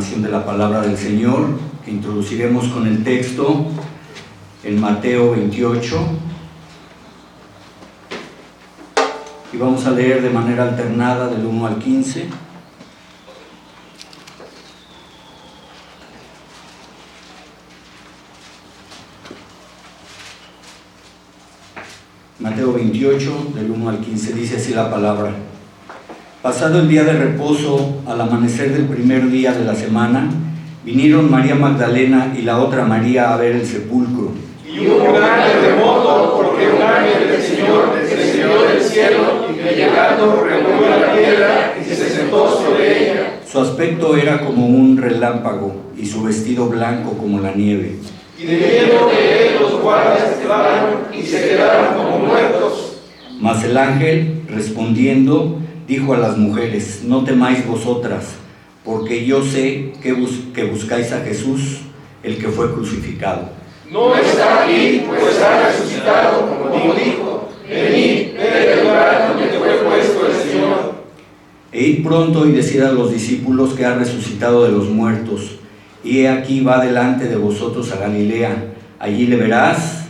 proclamación de la palabra del Señor, que introduciremos con el texto en Mateo 28, y vamos a leer de manera alternada del 1 al 15. Mateo 28, del 1 al 15, dice así la palabra. Pasado el día de reposo, al amanecer del primer día de la semana, vinieron María Magdalena y la otra María a ver el sepulcro. Y hubo un gran terremoto, porque un ángel del Señor descendió del cielo y llegando removió la piedra y se sentó sobre ella. Su aspecto era como un relámpago y su vestido blanco como la nieve. Y de miedo de él los guardias temblaron y se quedaron como muertos. Mas el ángel, respondiendo, dijo a las mujeres: no temáis vosotras, porque yo sé que buscáis a Jesús, el que fue crucificado. No está aquí, pues ha resucitado, como dijo. Venid, ved el lugar donde fue puesto el Señor. E id pronto y decid a los discípulos que ha resucitado de los muertos. Y he aquí va delante de vosotros a Galilea, allí le verás.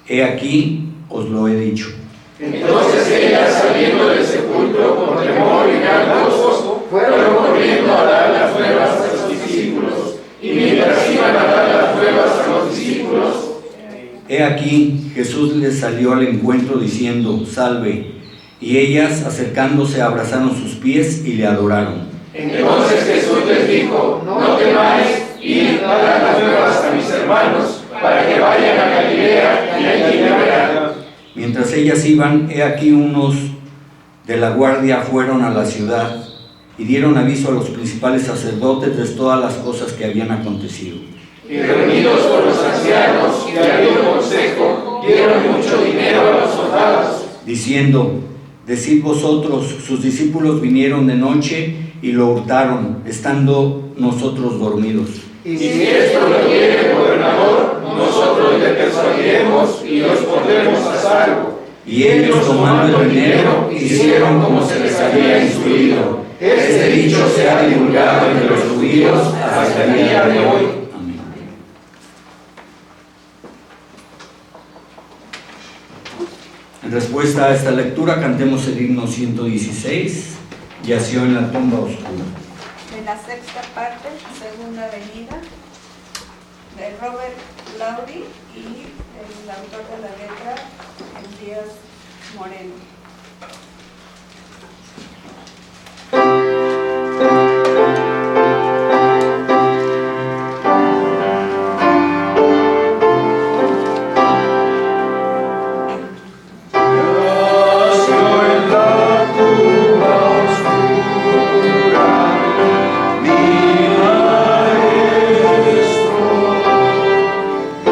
He aquí os lo he dicho. Entonces ellas, saliendo del sepulcro con temor y gran gozo, fueron corriendo a dar las nuevas a los discípulos. Y mientras iban a dar las nuevas a los discípulos, he aquí Jesús les salió al encuentro diciendo: salve. Y ellas, acercándose, abrazaron sus pies y le adoraron. Entonces Jesús les dijo: no temáis, id a dar las nuevas a mis hermanos, para que vayan a Galilea y allí me verán. Mientras ellas iban, he aquí unos de la guardia fueron a la ciudad y dieron aviso a los principales sacerdotes de todas las cosas que habían acontecido. Y reunidos con los ancianos y habiendo consejo, dieron mucho dinero a los soldados, diciendo: decid vosotros, sus discípulos vinieron de noche y lo hurtaron, estando nosotros dormidos. Y si esto lo quiere el gobernador, nosotros le persuadiremos y los pondremos a salvo. Y ellos, tomando el dinero, hicieron como se les había instruido. Este dicho se ha divulgado entre los judíos hasta el día de hoy. Amén. En respuesta a esta lectura, cantemos el himno 116, Yació en la tumba oscura. De la sexta parte, segunda venida, de Robert Lowry y el autor de la letra, Elías Moreno.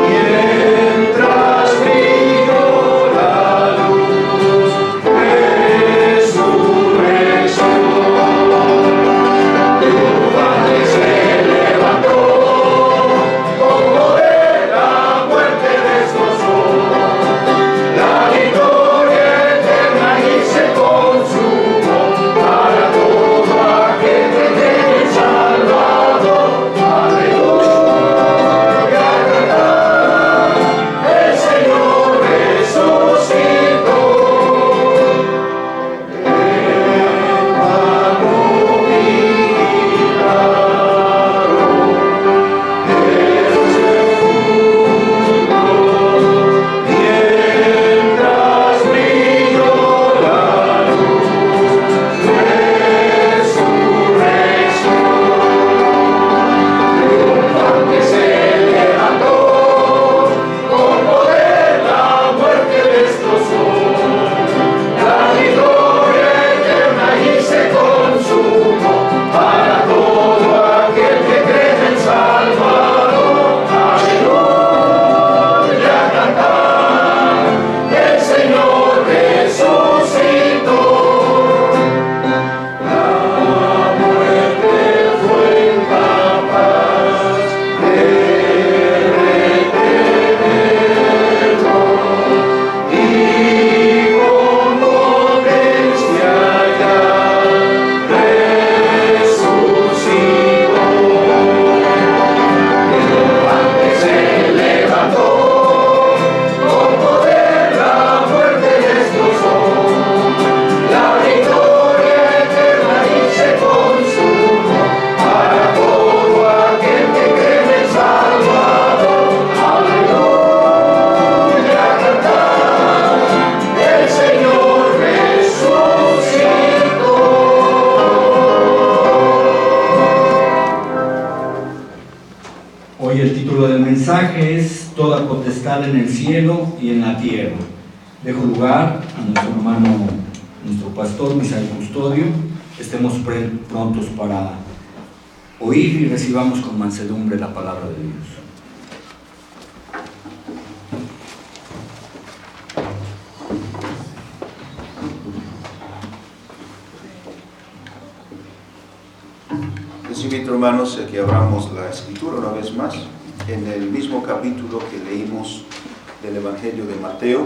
Mientras vino la luz. mensaje es toda potestad en el cielo y en la tierra. Dejo lugar a nuestro hermano, nuestro pastor Misael Custodio. Estemos prontos para oír y recibamos con mansedumbre la palabra de Dios. Les invito, hermanos, a que abramos la escritura una vez más en el mismo capítulo que leímos del Evangelio de Mateo.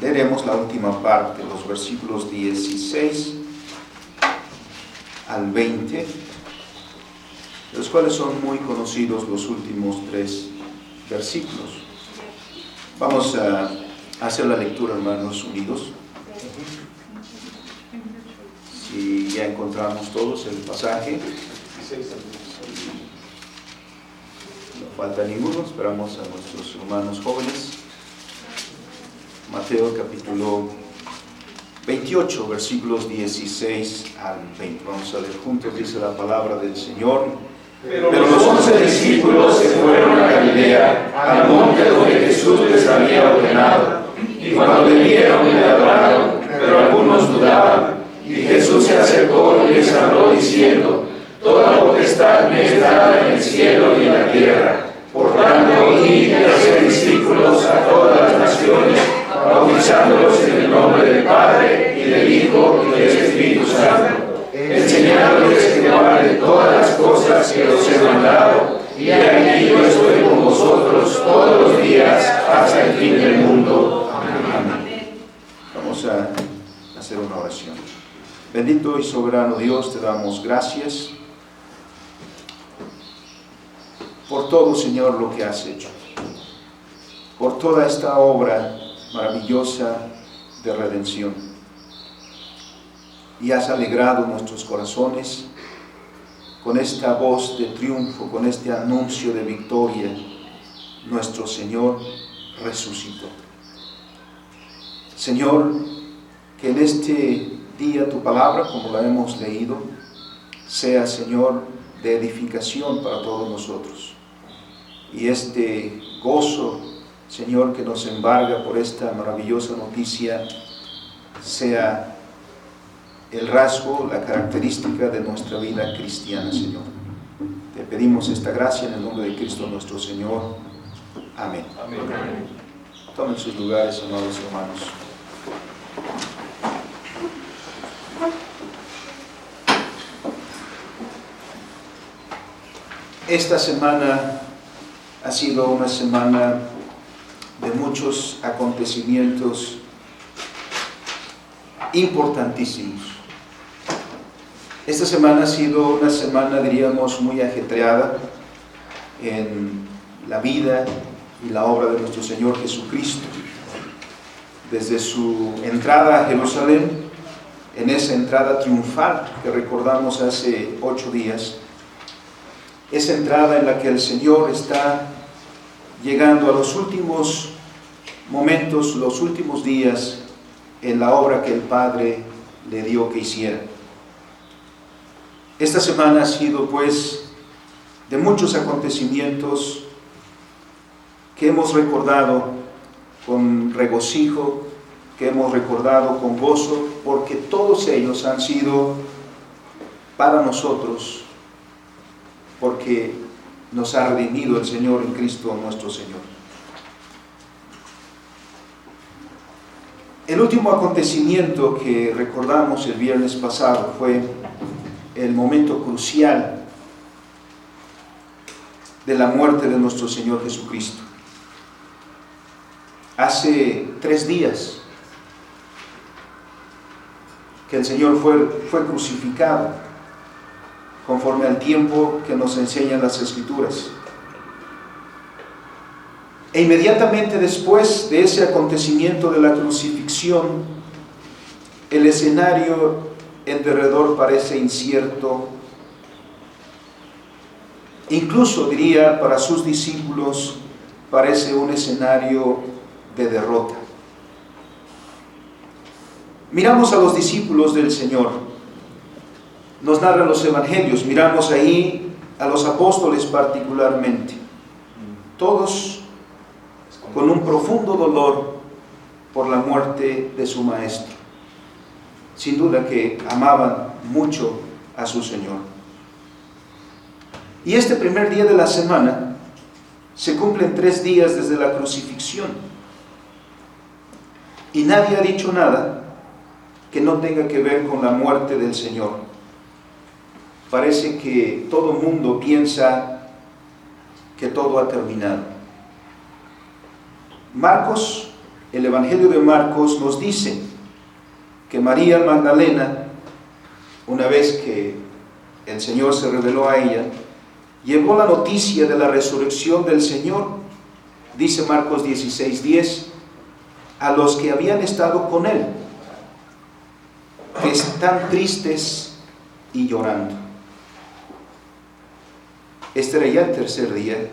Leeremos la última parte, los versículos 16 al 20, los cuales son muy conocidos los últimos 3 versículos. Vamos a hacer la lectura, hermanos, unidos. Si ya encontramos todos el pasaje, no falta ninguno, esperamos a nuestros hermanos jóvenes. Mateo capítulo 28, versículos 16 al 20. Vamos a leer juntos, dice la palabra del Señor. Pero los 11 discípulos se fueron a Galilea, al monte donde Jesús les había ordenado. Y cuando le vieron, le adoraron, pero algunos dudaban. Y Jesús se acercó y les habló diciendo: toda potestad me es dada en el cielo y en la tierra. Por tanto, id y haced discípulos a todas las naciones, bautizándolos en el nombre del Padre, y del Hijo, y del Espíritu Santo, enseñándoles que guarden todas las cosas que os he mandado, y aquí yo estoy con vosotros todos los días hasta el fin del mundo. Amén. Vamos a hacer una oración. Bendito y soberano Dios, te damos gracias por todo, Señor, lo que has hecho, por toda esta obra maravillosa de redención. Y has alegrado nuestros corazones con esta voz de triunfo, con este anuncio de victoria. Nuestro Señor resucitó. Señor, que en este día tu palabra, como la hemos leído, sea, Señor, de edificación para todos nosotros. Y este gozo, Señor, que nos embarga por esta maravillosa noticia, sea el rasgo, la característica de nuestra vida cristiana, Señor. Te pedimos esta gracia en el nombre de Cristo nuestro Señor. Amén. Amén. Tomen sus lugares, amados hermanos. Esta semana ha sido una semana de muchos acontecimientos importantísimos. Esta semana ha sido una semana, diríamos, muy ajetreada en la vida y la obra de nuestro Señor Jesucristo. Desde su entrada a Jerusalén, en esa entrada triunfal que recordamos hace 8 días, esa entrada en la que el Señor está llegando a los últimos momentos, los últimos días en la obra que el Padre le dio que hiciera. Esta semana ha sido, pues, de muchos acontecimientos que hemos recordado con regocijo, que hemos recordado con gozo, porque todos ellos han sido para nosotros, porque nos ha redimido el Señor en Cristo nuestro Señor. El último acontecimiento que recordamos el viernes pasado fue el momento crucial de la muerte de nuestro Señor Jesucristo. Hace 3 días que el Señor fue crucificado, conforme al tiempo que nos enseñan las Escrituras. E inmediatamente después de ese acontecimiento de la crucifixión, el escenario en derredor parece incierto. Incluso, diría, para sus discípulos parece un escenario de derrota. Miramos a los discípulos del Señor. Nos narran los evangelios, miramos ahí a los apóstoles particularmente, todos con un profundo dolor por la muerte de su maestro. Sin duda que amaban mucho a su Señor. Y este primer día de la semana se cumplen 3 días desde la crucifixión. Y nadie ha dicho nada que no tenga que ver con la muerte del Señor. Parece que todo el mundo piensa que todo ha terminado. Marcos, el Evangelio de Marcos nos dice que María Magdalena, una vez que el Señor se reveló a ella, llevó la noticia de la resurrección del Señor, dice Marcos 16:10, a los que habían estado con Él, que están tristes y llorando. Este era ya el tercer día,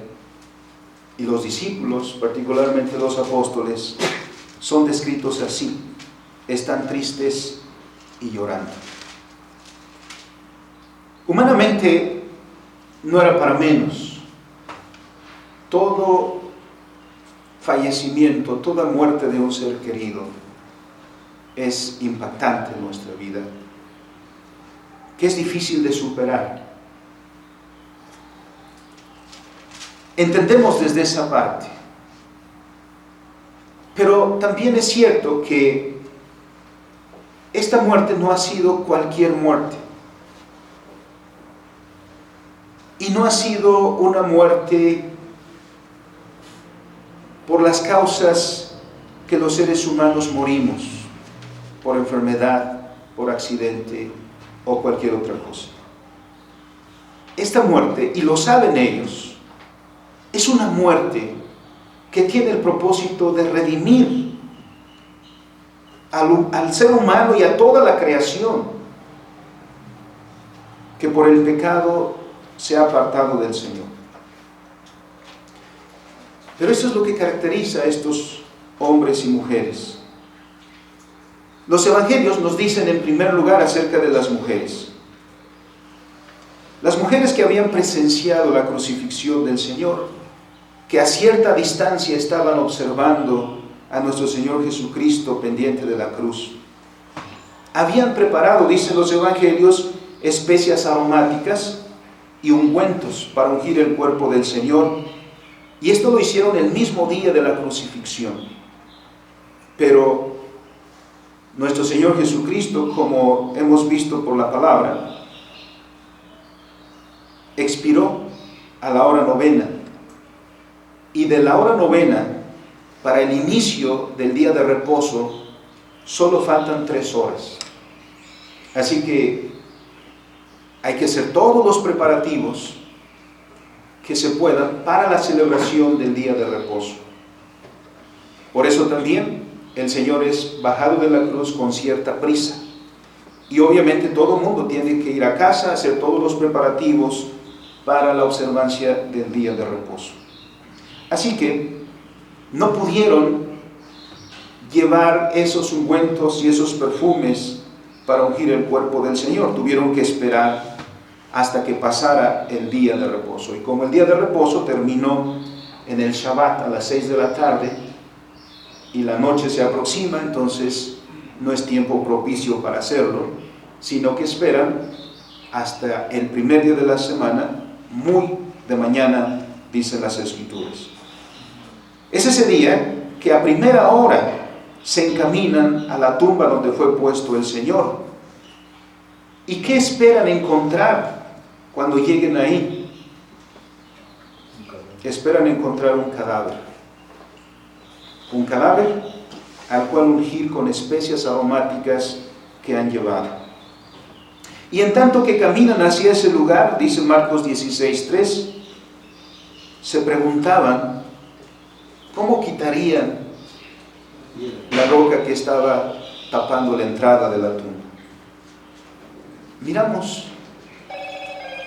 y los discípulos, particularmente los apóstoles, son descritos así: están tristes y llorando. Humanamente no era para menos. Todo fallecimiento, toda muerte de un ser querido es impactante en nuestra vida, que es difícil de superar. Entendemos desde esa parte, pero también es cierto que esta muerte no ha sido cualquier muerte, y no ha sido una muerte por las causas que los seres humanos morimos, por enfermedad, por accidente o cualquier otra cosa. Esta muerte, y lo saben ellos, es una muerte que tiene el propósito de redimir al ser humano y a toda la creación que por el pecado se ha apartado del Señor. Pero eso es lo que caracteriza a estos hombres y mujeres. Los evangelios nos dicen en primer lugar acerca de las mujeres. Las mujeres que habían presenciado la crucifixión del Señor, que a cierta distancia estaban observando a nuestro Señor Jesucristo pendiente de la cruz, habían preparado, dicen los evangelios, especias aromáticas y ungüentos para ungir el cuerpo del Señor, y esto lo hicieron el mismo día de la crucifixión. Pero nuestro Señor Jesucristo, como hemos visto por la palabra, expiró a la hora 9, y de la hora 9 para el inicio del día de reposo solo faltan 3 horas. Así que hay que hacer todos los preparativos que se puedan para la celebración del día de reposo. Por eso también el Señor es bajado de la cruz con cierta prisa, y obviamente todo el mundo tiene que ir a casa a hacer todos los preparativos para la observancia del día de reposo. Así que no pudieron llevar esos ungüentos y esos perfumes para ungir el cuerpo del Señor. Tuvieron que esperar hasta que pasara el día de reposo. Y como el día de reposo terminó en el Shabbat a las 6 de la tarde y la noche se aproxima, entonces no es tiempo propicio para hacerlo, sino que esperan hasta el primer día de la semana, muy de mañana, dicen las Escrituras. Es ese día que a primera hora se encaminan a la tumba donde fue puesto el Señor. ¿Y qué esperan encontrar cuando lleguen ahí? Esperan encontrar un cadáver. Un cadáver al cual ungir con especias aromáticas que han llevado. Y en tanto que caminan hacia ese lugar, dice Marcos 16:3, se preguntaban cómo quitarían la roca que estaba tapando la entrada de la tumba. Miramos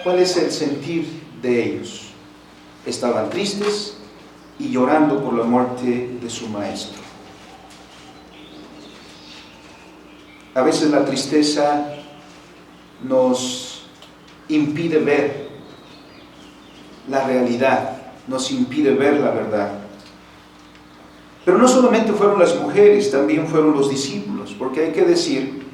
cuál es el sentir de ellos. Estaban tristes y llorando por la muerte de su maestro. A veces la tristeza nos impide ver la realidad, nos impide ver la verdad. Pero no solamente fueron las mujeres, también fueron los discípulos, porque hay que decir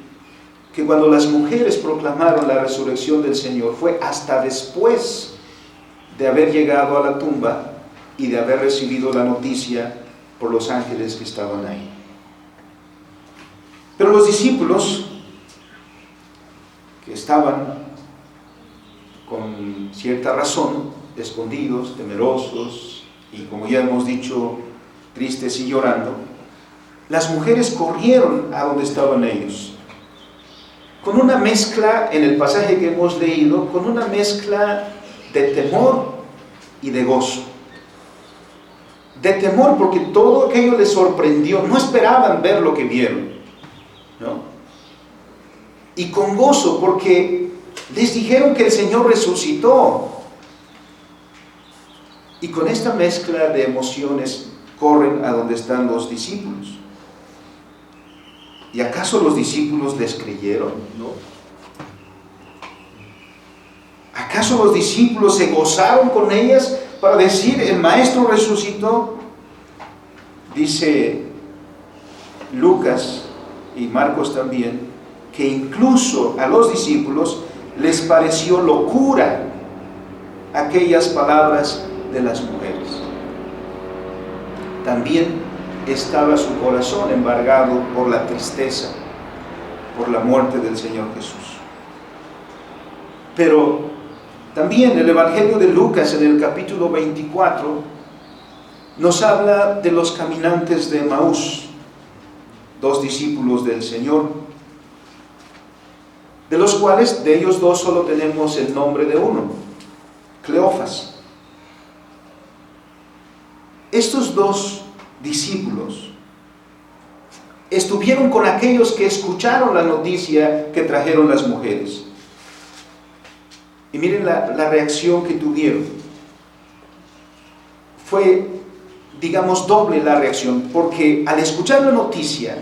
que cuando las mujeres proclamaron la resurrección del Señor, fue hasta después de haber llegado a la tumba y de haber recibido la noticia por los ángeles que estaban ahí. Pero los discípulos, que estaban con cierta razón, escondidos, temerosos y, como ya hemos dicho, tristes y llorando, las mujeres corrieron a donde estaban ellos, con una mezcla, en el pasaje que hemos leído, con una mezcla de temor y de gozo. De temor porque todo aquello les sorprendió, no esperaban ver lo que vieron, ¿no? Y con gozo porque les dijeron que el Señor resucitó. Y con esta mezcla de emociones corren a donde están los discípulos. ¿Y acaso los discípulos les creyeron? No. ¿Acaso los discípulos se gozaron con ellas para decir, el Maestro resucitó? Dice Lucas y Marcos también, que incluso a los discípulos les pareció locura aquellas palabras de las mujeres. También estaba su corazón embargado por la tristeza, por la muerte del Señor Jesús. Pero también el Evangelio de Lucas, en el capítulo 24, nos habla de los caminantes de Emaús, 2 discípulos del Señor, de los cuales, de ellos 2, solo tenemos el nombre de uno, Cleofas. Estos 2 discípulos estuvieron con aquellos que escucharon la noticia que trajeron las mujeres. Y miren la reacción que tuvieron. Fue, digamos, doble la reacción, porque al escuchar la noticia,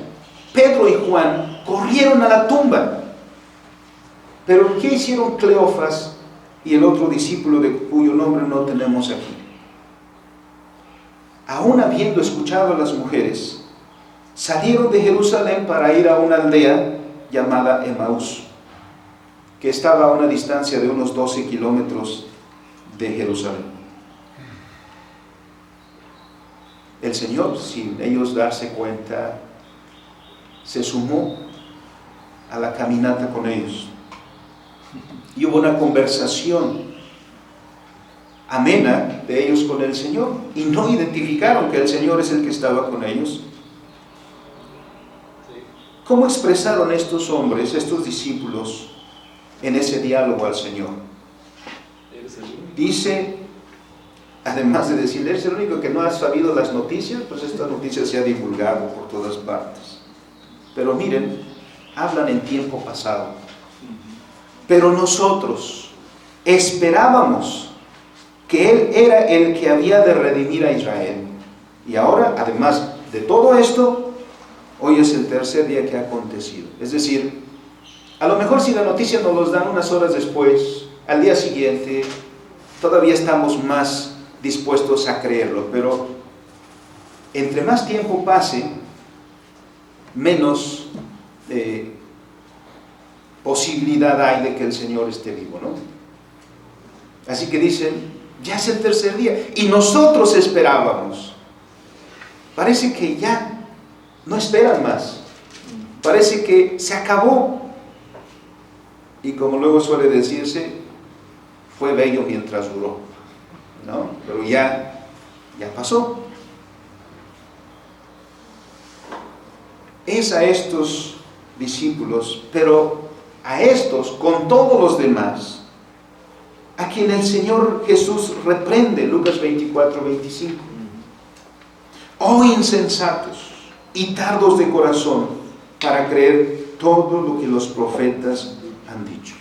Pedro y Juan corrieron a la tumba. Pero ¿qué hicieron Cleofas y el otro discípulo cuyo nombre no tenemos aquí? Aún habiendo escuchado a las mujeres, salieron de Jerusalén para ir a una aldea llamada Emaús, que estaba a una distancia de unos 12 kilómetros de Jerusalén. El Señor, sin ellos darse cuenta, se sumó a la caminata con ellos. Y hubo una conversación amena de ellos con el Señor, y no identificaron que el Señor es el que estaba con ellos. ¿Cómo expresaron estos hombres, estos discípulos, en ese diálogo al Señor? Dice, además de decir, ¿eres el único que no ha sabido las noticias? Pues esta noticia se ha divulgado por todas partes. Pero miren, hablan en tiempo pasado. Pero nosotros esperábamos que Él era el que había de redimir a Israel. Y ahora, además de todo esto, hoy es el tercer día que ha acontecido. Es decir, a lo mejor si la noticia nos los dan unas horas después, al día siguiente, todavía estamos más dispuestos a creerlo. Pero entre más tiempo pase, menos posibilidad hay de que el Señor esté vivo, ¿no? Así que dicen, ya es el tercer día, y nosotros esperábamos. Parece que ya no esperan más. Parece que se acabó. Y como luego suele decirse, fue bello mientras duró, ¿no? Pero ya pasó. Es a estos discípulos, pero a estos, con todos los demás, a quien el Señor Jesús reprende, Lucas 24, 25. Oh insensatos y tardos de corazón para creer todo lo que los profetas han dicho.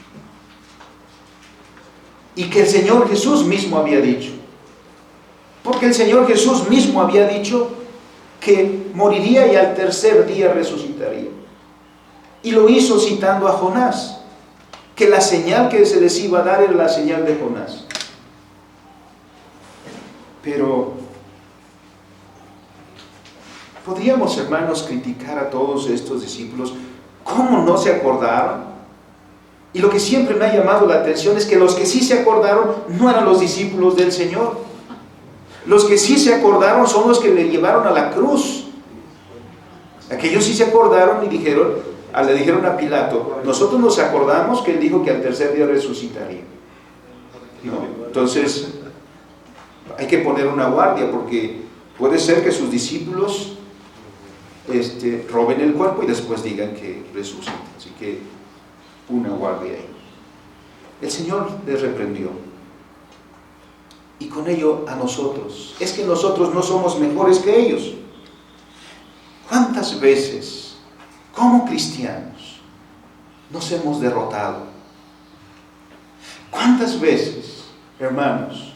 Y que el Señor Jesús mismo había dicho. Porque el Señor Jesús mismo había dicho que moriría y al tercer día resucitaría. Y lo hizo citando a Jonás, que la señal que se les iba a dar era la señal de Jonás. Pero podríamos, hermanos, criticar a todos estos discípulos. ¿Cómo no se acordaron? Y lo que siempre me ha llamado la atención es que los que sí se acordaron no eran los discípulos del Señor. Los que sí se acordaron son los que le llevaron a la cruz. Aquellos sí se acordaron y le dijeron a Pilato: nosotros nos acordamos que él dijo que al tercer día resucitaría. ¿No? Entonces hay que poner una guardia, porque puede ser que sus discípulos roben el cuerpo y después digan que resucita. Así que una guardia ahí. El Señor les reprendió, y con ello a nosotros. Es que nosotros no somos mejores que ellos. ¿Cuántas veces como cristianos nos hemos derrotado? ¿Cuántas veces, hermanos,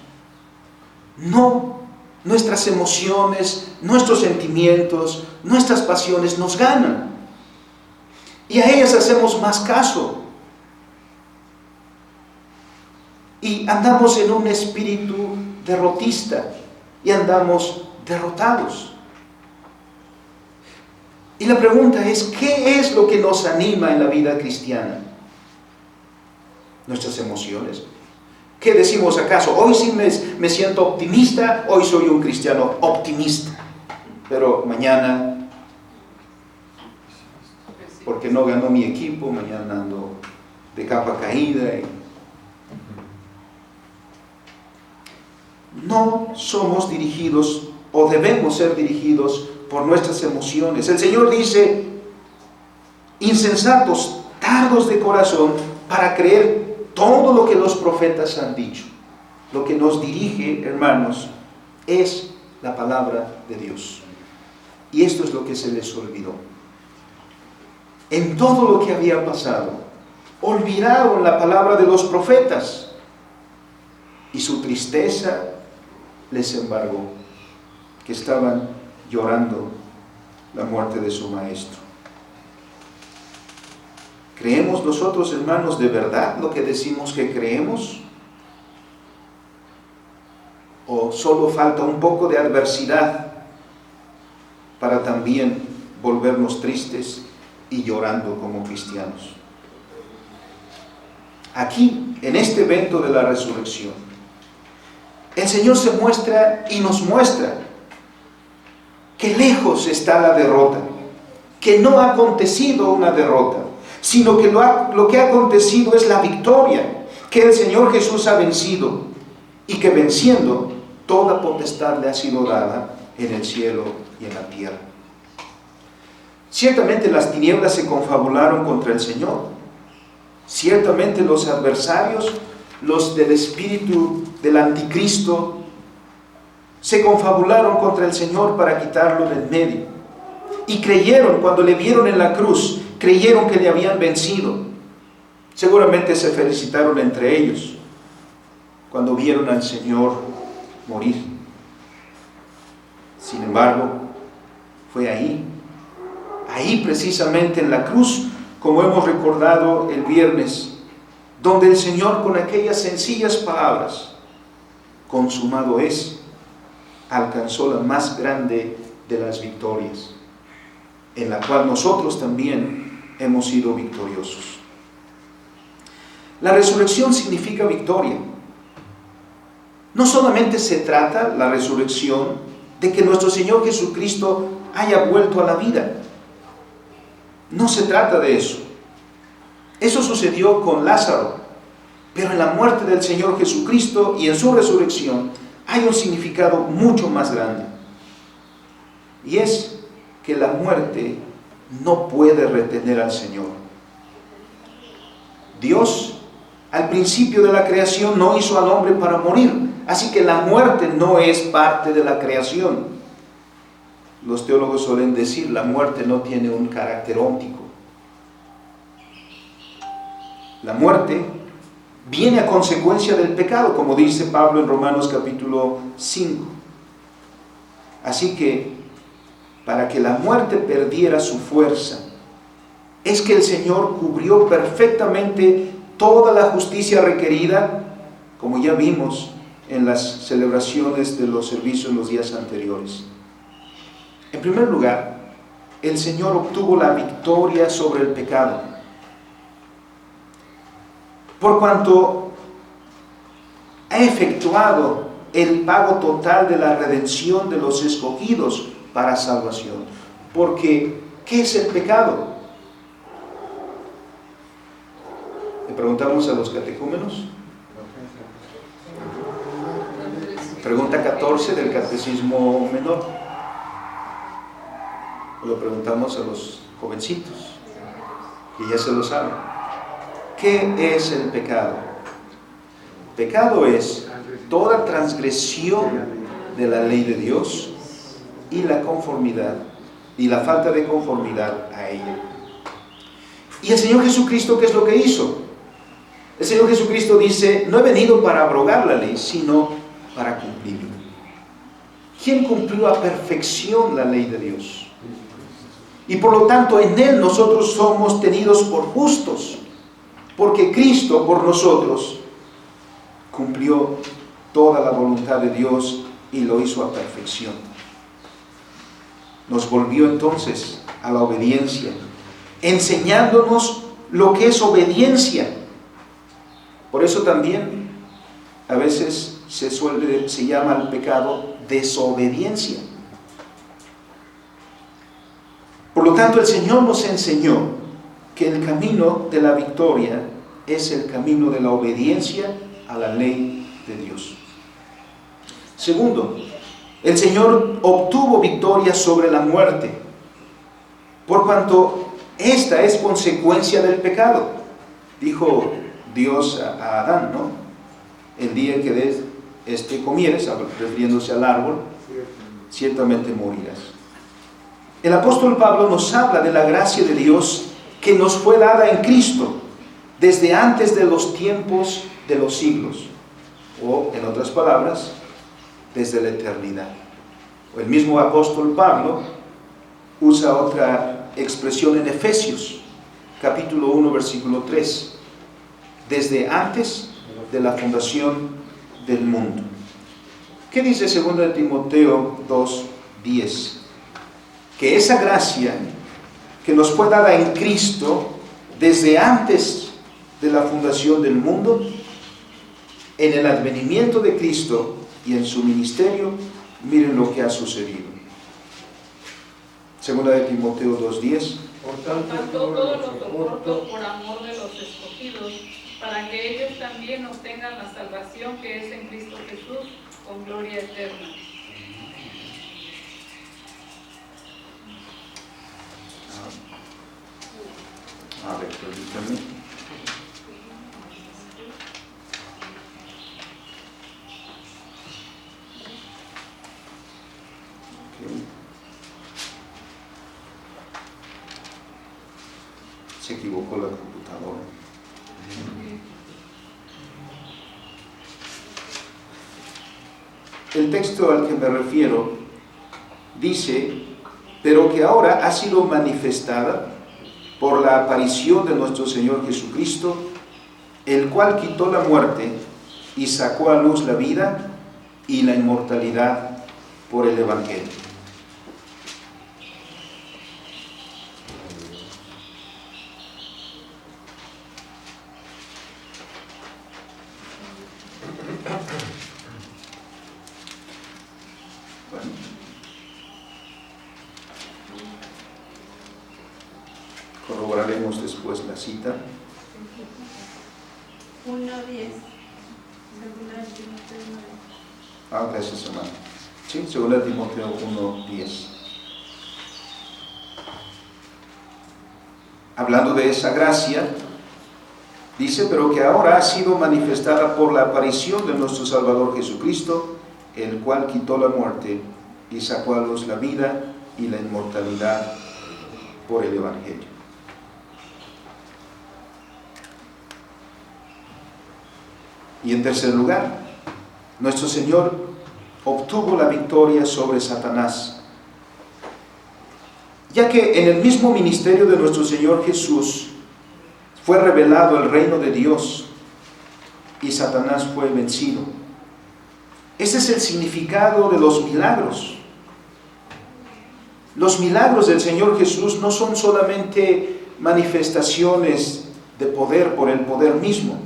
nuestras emociones, nuestros sentimientos, nuestras pasiones nos ganan y a ellas hacemos más caso y andamos en un espíritu derrotista y andamos derrotados? Y la pregunta es, ¿qué es lo que nos anima en la vida cristiana? ¿Nuestras emociones? ¿Qué decimos acaso? Hoy sí me siento optimista, hoy soy un cristiano optimista, pero mañana, porque no ganó mi equipo, mañana ando de capa caída. No somos dirigidos, o debemos ser dirigidos, por nuestras emociones. El Señor dice: insensatos, tardos de corazón para creer todo lo que los profetas han dicho. Lo que nos dirige, hermanos, es la palabra de Dios. Y esto es lo que se les olvidó. En todo lo que había pasado, olvidaron la palabra de los profetas, y su tristeza les embargó, que estaban llorando la muerte de su maestro. ¿Creemos nosotros, hermanos, de verdad lo que decimos que creemos? ¿O solo falta un poco de adversidad para también volvernos tristes y llorando como cristianos? Aquí, en este evento de la resurrección, el Señor se muestra y nos muestra que lejos está la derrota, que no ha acontecido una derrota, sino que lo que ha acontecido es la victoria, que el Señor Jesús ha vencido, y que venciendo, toda potestad le ha sido dada en el cielo y en la tierra. Ciertamente las tinieblas se confabularon contra el Señor. Ciertamente los adversarios, los del espíritu del anticristo, se confabularon contra el Señor para quitarlo del medio. Y creyeron, cuando le vieron en la cruz, creyeron que le habían vencido. Seguramente se felicitaron entre ellos cuando vieron al Señor morir. Sin embargo, fue ahí precisamente en la cruz, como hemos recordado el viernes, donde el Señor, con aquellas sencillas palabras, consumado es, alcanzó la más grande de las victorias, en la cual nosotros también hemos sido victoriosos. La resurrección significa victoria. No solamente se trata, la resurrección, de que nuestro Señor Jesucristo haya vuelto a la vida. No se trata de eso. Eso sucedió con Lázaro, pero en la muerte del Señor Jesucristo y en su resurrección hay un significado mucho más grande. Y es que la muerte no puede retener al Señor. Dios, al principio de la creación, no hizo al hombre para morir, así que la muerte no es parte de la creación. Los teólogos suelen decir, la muerte no tiene un carácter óntico. La muerte viene a consecuencia del pecado, como dice Pablo en Romanos capítulo 5. Así que, para que la muerte perdiera su fuerza, es que el Señor cubrió perfectamente toda la justicia requerida, como ya vimos en las celebraciones de los servicios en los días anteriores. En primer lugar, el Señor obtuvo la victoria sobre el pecado, por cuanto ha efectuado el pago total de la redención de los escogidos para salvación. Porque, ¿qué es el pecado? Le preguntamos a los catecúmenos. Pregunta 14 del Catecismo Menor. Lo preguntamos a los jovencitos, que ya se lo saben. ¿Qué es el pecado? Pecado es toda transgresión de la ley de Dios y la conformidad y la falta de conformidad a ella. ¿Y el Señor Jesucristo qué es lo que hizo? El Señor Jesucristo dice: no he venido para abrogar la ley, sino para cumplirla. ¿Quién cumplió a perfección la ley de Dios? Y por lo tanto en Él nosotros somos tenidos por justos, porque Cristo por nosotros cumplió toda la voluntad de Dios y lo hizo a perfección. Nos volvió entonces a la obediencia, enseñándonos lo que es obediencia. Por eso también a veces se llama al pecado desobediencia. Por lo tanto, el Señor nos enseñó que el camino de la victoria es el camino de la obediencia a la ley de Dios. Segundo, el Señor obtuvo victoria sobre la muerte, por cuanto esta es consecuencia del pecado. Dijo Dios a Adán, ¿no? El día que comieres, refiriéndose al árbol, ciertamente morirás. El apóstol Pablo nos habla de la gracia de Dios que nos fue dada en Cristo desde antes de los tiempos de los siglos, o en otras palabras, desde la eternidad. El mismo apóstol Pablo usa otra expresión en Efesios, capítulo 1, versículo 3, desde antes de la fundación del mundo. ¿Qué dice 2 Timoteo 2:10? Que esa gracia que nos fue dada en Cristo desde antes de la fundación del mundo, en el advenimiento de Cristo y en su ministerio, miren lo que ha sucedido. 2 Timoteo 2:10. Por tanto, todo lo soporto por amor de los escogidos, para que ellos también obtengan la salvación que es en Cristo Jesús, con gloria eterna. A ver, permítanme. Okay. Se equivocó la computadora. El texto al que me refiero dice: pero que ahora ha sido manifestada por la aparición de nuestro Señor Jesucristo, el cual quitó la muerte y sacó a luz la vida y la inmortalidad por el Evangelio. Corroboraremos después la cita. 1:10. Segunda de Timoteo 1:10. Gracias, hermano. Sí, 2 Timoteo 1:10. Hablando de esa gracia, dice: pero que ahora ha sido manifestada por la aparición de nuestro Salvador Jesucristo, el cual quitó la muerte y sacó a luz la vida y la inmortalidad por el Evangelio. Y en tercer lugar, nuestro Señor obtuvo la victoria sobre Satanás, ya que en el mismo ministerio de nuestro Señor Jesús fue revelado el reino de Dios y Satanás fue vencido. Ese es el significado de los milagros. Los milagros del Señor Jesús no son solamente manifestaciones de poder por el poder mismo,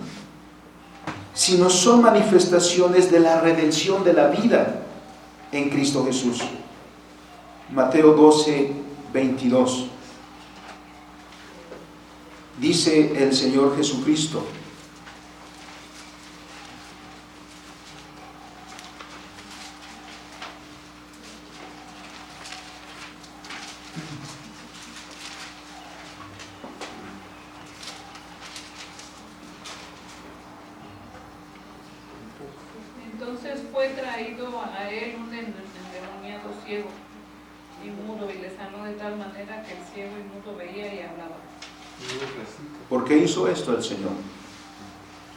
sino son manifestaciones de la redención de la vida en Cristo Jesús. Mateo 12, 22. Dice el Señor Jesucristo: Entonces fue traído a él un endemoniado ciego y mudo, y le sanó de tal manera que el ciego y mudo veía y hablaba. ¿Por qué hizo esto el Señor?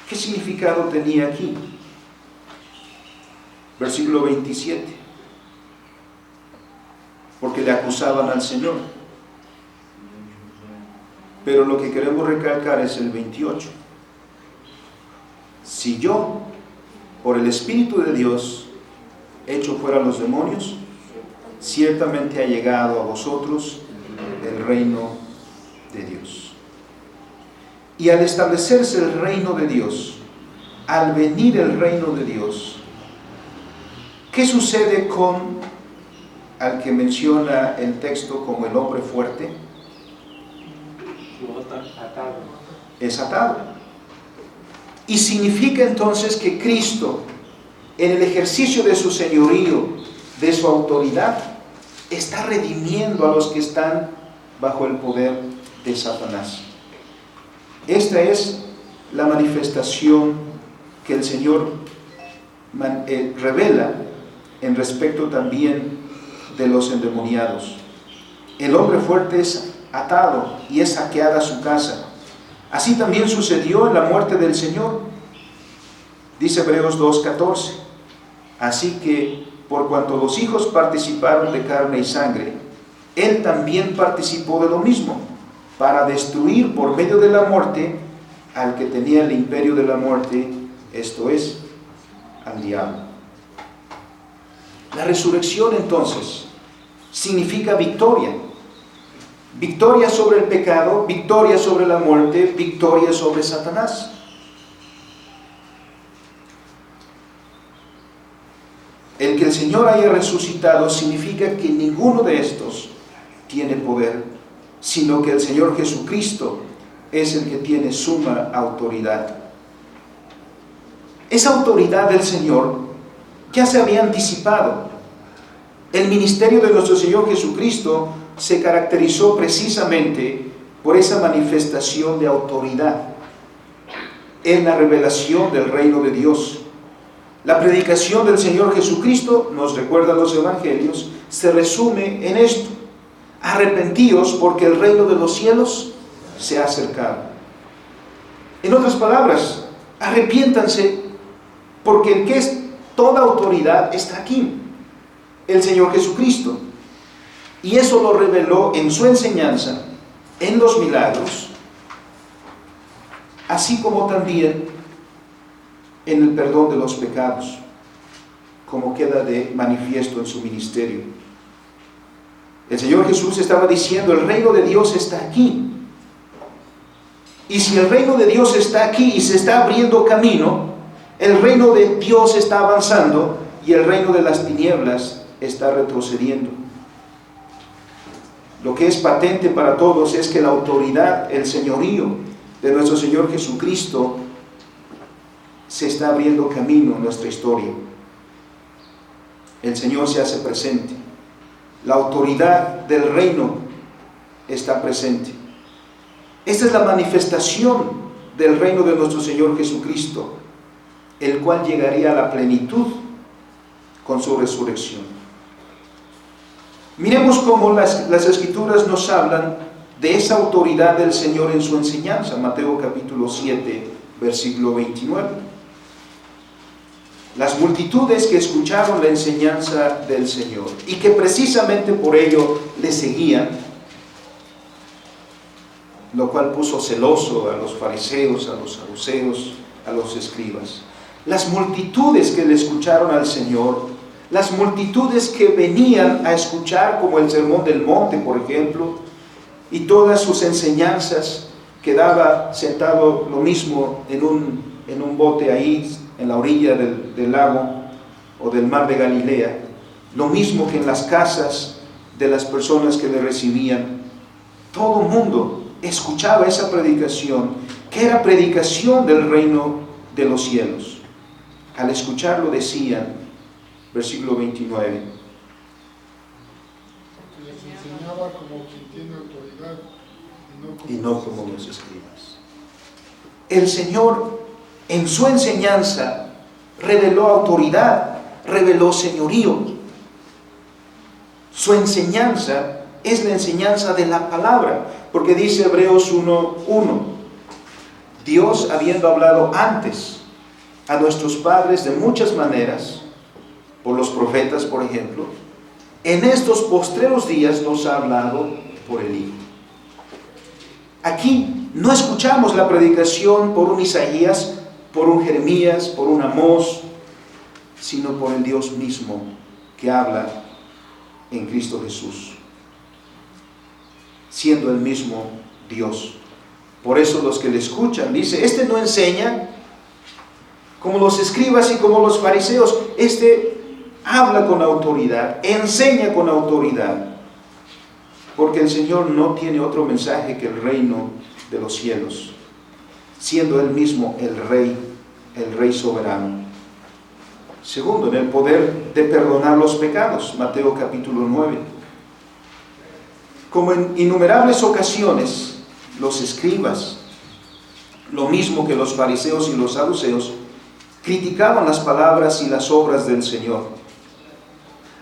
¿Qué significado tenía aquí? Versículo 27. Porque le acusaban al Señor. Pero lo que queremos recalcar es el 28. Si yo, por el Espíritu de Dios, echo fuera los demonios, ciertamente ha llegado a vosotros el reino de Dios. Y al establecerse el reino de Dios, al venir el reino de Dios, ¿qué sucede con al que menciona el texto como el hombre fuerte? Es atado. Y significa entonces que Cristo, en el ejercicio de su señorío, de su autoridad, está redimiendo a los que están bajo el poder de Satanás. Esta es la manifestación que el Señor revela en respecto también de los endemoniados. El hombre fuerte es atado y es saqueada su casa. Así también sucedió en la muerte del Señor. Dice Hebreos 2:14. Así que, por cuanto los hijos participaron de carne y sangre, Él también participó de lo mismo, para destruir por medio de la muerte al que tenía el imperio de la muerte, esto es, al diablo. La resurrección entonces significa victoria. Victoria sobre el pecado, victoria sobre la muerte, victoria sobre Satanás. El que el Señor haya resucitado significa que ninguno de estos tiene poder, sino que el Señor Jesucristo es el que tiene suma autoridad. Esa autoridad del Señor ya se había anticipado. El ministerio de nuestro Señor Jesucristo se caracterizó precisamente por esa manifestación de autoridad en la revelación del reino de Dios. La predicación del Señor Jesucristo, nos recuerdan los evangelios, se resume en esto: arrepentíos porque el reino de los cielos se ha acercado. En otras palabras, arrepiéntanse porque el que es toda autoridad está aquí, el Señor Jesucristo. Y eso lo reveló en su enseñanza, en los milagros, así como también en el perdón de los pecados, como queda de manifiesto en su ministerio. El Señor Jesús estaba diciendo: el reino de Dios está aquí. Y si el reino de Dios está aquí y se está abriendo camino, el reino de Dios está avanzando y el reino de las tinieblas está retrocediendo. Lo que es patente para todos es que la autoridad, el señorío de nuestro Señor Jesucristo se está abriendo camino en nuestra historia. El Señor se hace presente. La autoridad del reino está presente. Esta es la manifestación del reino de nuestro Señor Jesucristo, el cual llegaría a la plenitud con su resurrección. Miremos cómo las Escrituras nos hablan de esa autoridad del Señor en su enseñanza. Mateo capítulo 7, versículo 29. Las multitudes que escucharon la enseñanza del Señor y que precisamente por ello le seguían, lo cual puso celoso a los fariseos, a los saduceos, a los escribas. las multitudes que le escucharon al Señor, las multitudes que venían a escuchar, como el Sermón del Monte, por ejemplo, y todas sus enseñanzas, que daba sentado lo mismo en un bote ahí, en la orilla del lago o del mar de Galilea, lo mismo que en las casas de las personas que le recibían. Todo el mundo escuchaba esa predicación, que era predicación del reino de los cielos. Al escucharlo decían, versículo 29, Les enseñaba como quien tiene autoridad y no como los escribas. El Señor en su enseñanza reveló autoridad, reveló señorío. Su enseñanza es la enseñanza de la palabra, porque dice Hebreos 1:1, Dios, habiendo hablado antes a nuestros padres de muchas maneras, por los profetas, por ejemplo, en estos postreros días nos ha hablado por el Hijo. Aquí no escuchamos la predicación por un Isaías, por un Jeremías, por un Amós, sino por el Dios mismo que habla en Cristo Jesús, siendo el mismo Dios. Por eso los que le escuchan, dice, este no enseña como los escribas y como los fariseos, este habla con autoridad, enseña con autoridad, porque el Señor no tiene otro mensaje que el reino de los cielos, siendo Él mismo el Rey soberano. Segundo, en el poder de perdonar los pecados, Mateo capítulo 9. Como en innumerables ocasiones, los escribas, lo mismo que los fariseos y los saduceos, criticaban las palabras y las obras del Señor.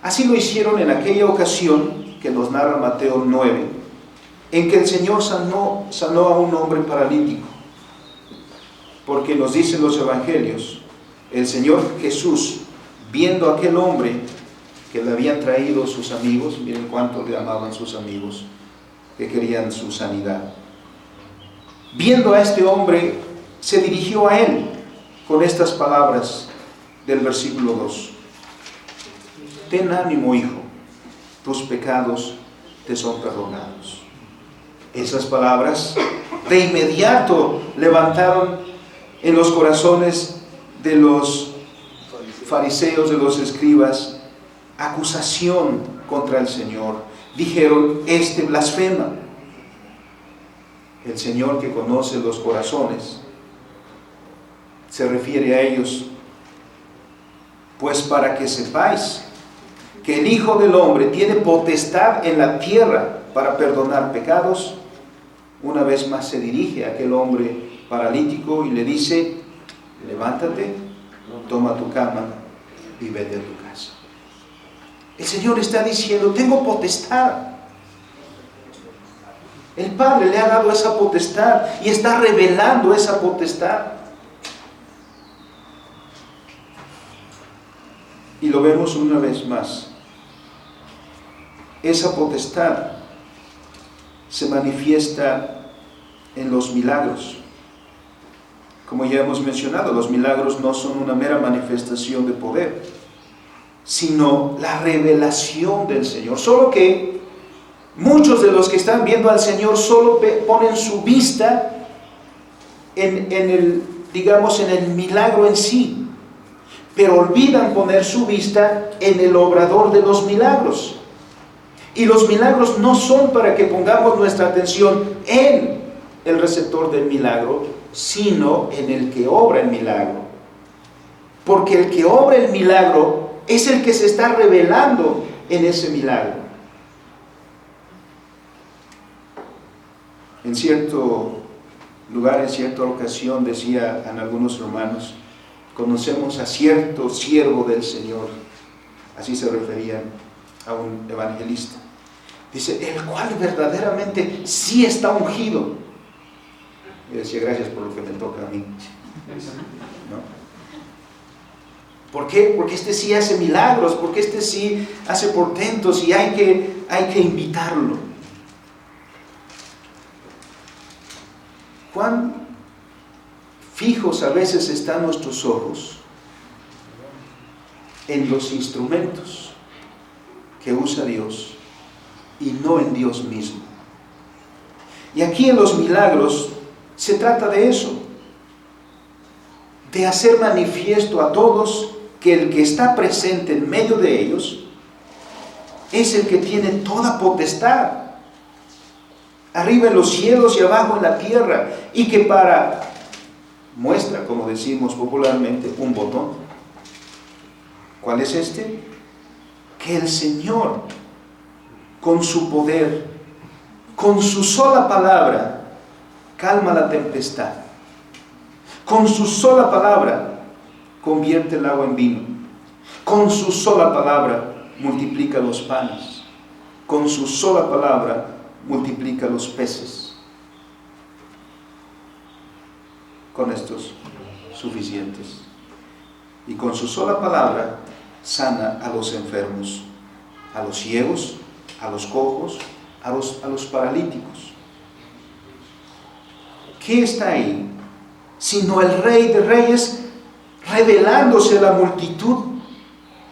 Así lo hicieron en aquella ocasión que nos narra Mateo 9, en que el Señor sanó a un hombre paralítico. Porque nos dicen los evangelios, el Señor Jesús, viendo a aquel hombre que le habían traído sus amigos, miren cuánto le amaban sus amigos, que querían su sanidad. Viendo a este hombre, se dirigió a él con estas palabras del versículo 2. Ten ánimo, hijo, tus pecados te son perdonados. Esas palabras de inmediato levantaron en los corazones de los fariseos, de los escribas, acusación contra el Señor. Dijeron, este blasfema. El Señor, que conoce los corazones, se refiere a ellos, pues para que sepáis que el Hijo del Hombre tiene potestad en la tierra para perdonar pecados. Una vez más se dirige a aquel hombre paralítico y le dice, levántate, toma tu cama y vete a tu casa. El Señor está diciendo, tengo potestad. El Padre le ha dado esa potestad y está revelando esa potestad. Y lo vemos una vez más. Esa potestad se manifiesta en los milagros. Como ya hemos mencionado, los milagros no son una mera manifestación de poder, sino la revelación del Señor. Solo que muchos de los que están viendo al Señor solo ponen su vista en el milagro en sí, pero olvidan poner su vista en el obrador de los milagros. Y los milagros no son para que pongamos nuestra atención en el receptor del milagro, sino en el que obra el milagro. Porque el que obra el milagro es el que se está revelando en ese milagro. En cierto lugar, en cierta ocasión, decían algunos hermanos, conocemos a cierto siervo del Señor, así se referían a un evangelista. Dice, el cual verdaderamente sí está ungido. Y decía, gracias por lo que me toca a mí. ¿No? ¿Por qué? Porque este sí hace milagros, porque este sí hace portentos y hay que invitarlo. Cuán fijos a veces están nuestros ojos en los instrumentos que usa Dios y no en Dios mismo. Y aquí en los milagros se trata de eso, de hacer manifiesto a todos que el que está presente en medio de ellos es el que tiene toda potestad, arriba en los cielos y abajo en la tierra, y que muestra, como decimos popularmente, un botón. ¿Cuál es este? Que el Señor, con su poder, con su sola palabra, calma la tempestad. Con su sola palabra, convierte el agua en vino. Con su sola palabra, multiplica los panes. Con su sola palabra, multiplica los peces. Con estos suficientes. Y con su sola palabra, sana a los enfermos, a los ciegos, a los cojos, a los paralíticos. ¿Qué está ahí? Sino el Rey de Reyes revelándose a la multitud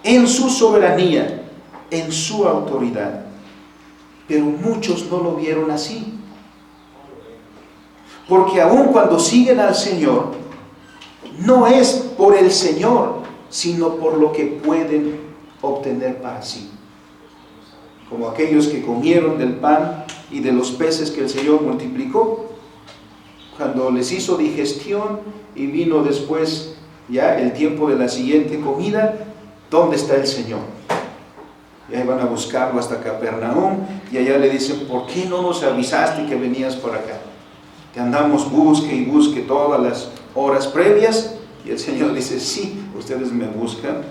en su soberanía, en su autoridad. Pero muchos no lo vieron así. Porque aun cuando siguen al Señor, no es por el Señor, sino por lo que pueden obtener para sí. Como aquellos que comieron del pan y de los peces que el Señor multiplicó, cuando les hizo digestión y vino después ya el tiempo de la siguiente comida, ¿dónde está el Señor? Y ahí van a buscarlo hasta Capernaum, y allá le dicen, ¿por qué no nos avisaste que venías por acá? Que andamos busque y busque todas las horas previas, y el Señor dice, sí, ustedes me buscan,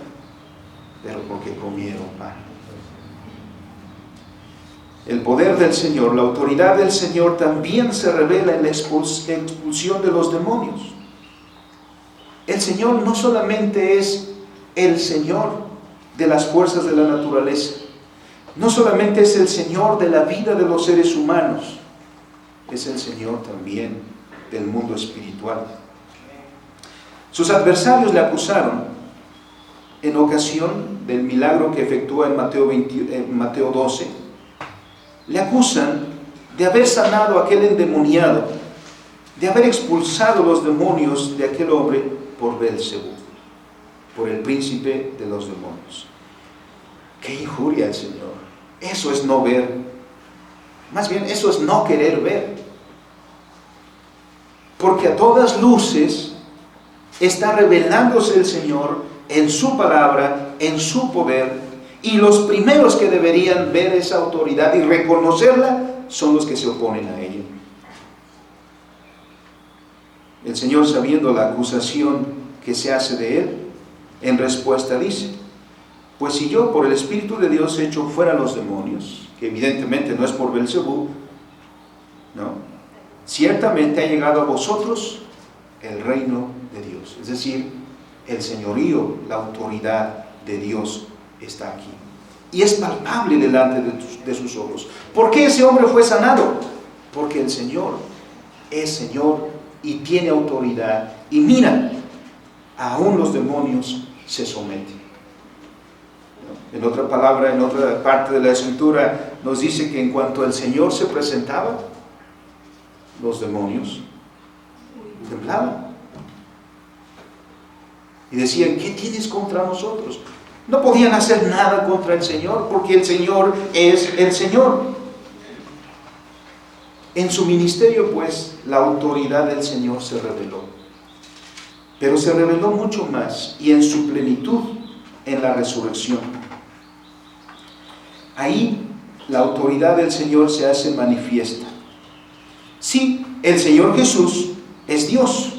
pero porque comieron pan. El poder del Señor, la autoridad del Señor también se revela en la expulsión de los demonios. El Señor no solamente es el Señor de las fuerzas de la naturaleza, no solamente es el Señor de la vida de los seres humanos, es el Señor también del mundo espiritual. Sus adversarios le acusaron en ocasión del milagro que efectúa en Mateo 12. Le acusan de haber sanado a aquel endemoniado, de haber expulsado los demonios de aquel hombre por Beelzebú, por el príncipe de los demonios. ¡Qué injuria al Señor! Eso es no ver. Más bien, eso es no querer ver. Porque a todas luces está revelándose el Señor en su palabra, en su poder, y los primeros que deberían ver esa autoridad y reconocerla son los que se oponen a ella. El Señor, sabiendo la acusación que se hace de él, en respuesta dice, pues si yo por el Espíritu de Dios echo fuera los demonios, que evidentemente no es por Beelzebú, no, ciertamente ha llegado a vosotros el reino de Dios, es decir, el señorío, la autoridad de Dios está aquí. Y es palpable delante de sus ojos. ¿Por qué ese hombre fue sanado? Porque el Señor es Señor y tiene autoridad. Y mira, aún los demonios se someten. En otra palabra, en otra parte de la Escritura, nos dice que en cuanto el Señor se presentaba, los demonios temblaban. Y decían, ¿qué tienes contra nosotros? No podían hacer nada contra el Señor, porque el Señor es el Señor. En su ministerio, pues, la autoridad del Señor se reveló. Pero se reveló mucho más, y en su plenitud, en la resurrección. Ahí, la autoridad del Señor se hace manifiesta. Sí, el Señor Jesús es Dios,